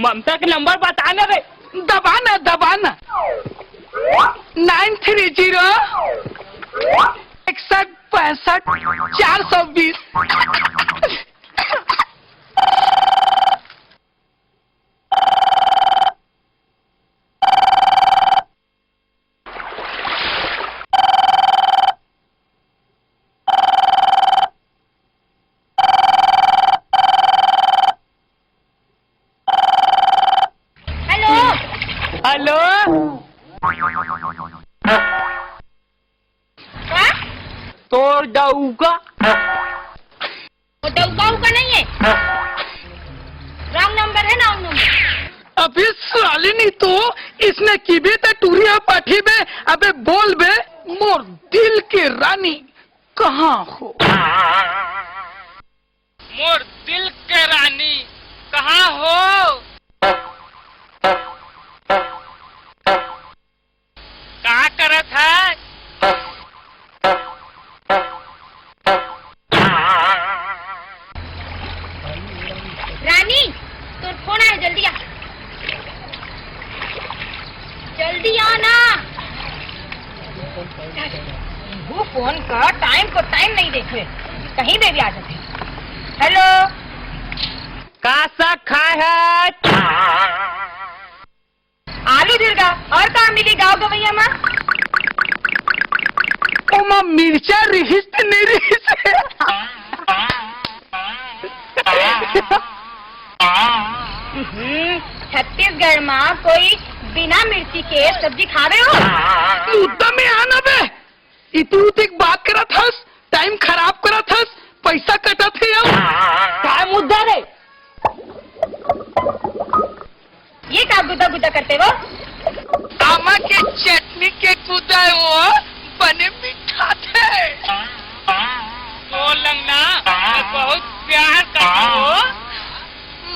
ममता के नंबर बताना रे। दबाना दबाना 930 61 65 420। हेलो तोड़ दऊगा। वो डौका उका नहीं है, रॉन्ग नंबर है ना नंबर। अबे सालिनी तो इसने की भी तो टूरिया पाठी बे। अबे बोल बे मोर दिल के रानी कहाँ हो? मोर दिल के रानी कहाँ हो? क्या करत है? रानी तो फोन आया, जल्दी आ, जल्दी आना। वो फोन का टाइम को टाइम नहीं देखे, कहीं पे भी आ जाते। हेलो का सा खाए है? आलू दिलगा और कहाँ मिली गाँव गवैया माँ? ओमा मिर्चा रिहिस नहीं रिहिस छत्तीसगढ़ में कोई बिना मिर्ची के सब्जी खावे हो? मुद्दा में आना बे। इतू एक बात करा थस, टाइम खराब करा थस, पैसा कटा थे। क्या मुद्दा रे? ये क्या गुदा गुदा करते हो? आमा के चटनी के गुदा वो बने मीठा थे। तो लगना बहुत प्यार करती हो।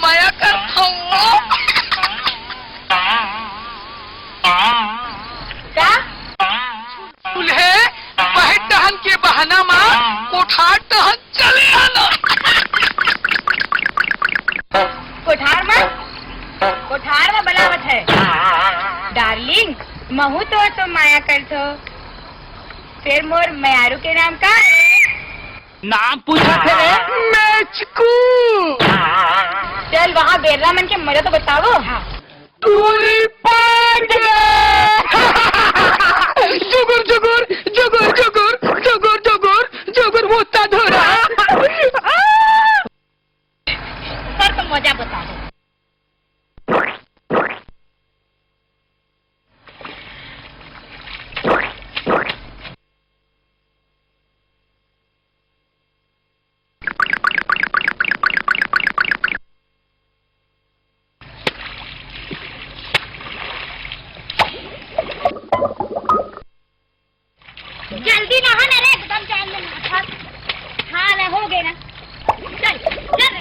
माया करता हूँ। क्या? दूल्हे वह टहन के बहाना माँ कोठार टहन चले आना। कोठार में बनावत है डार्लिंग। महू तो माया करथो, फिर मोर मयारू के नाम का नाम पूछा थे रे? मैचकू। चल वहाँ बेरला मन के मजा तो बताओ। हाँ। दूरी पार जुगुर जुगुर जुगुर जुगुर जुगुर जुगुर जुगुर मोता धोरा। सर तो मजा बता दो। जल्दी नहा ना रे, एकदम टाइम में नहा। हाँ ना, हो गए ना। चल चल।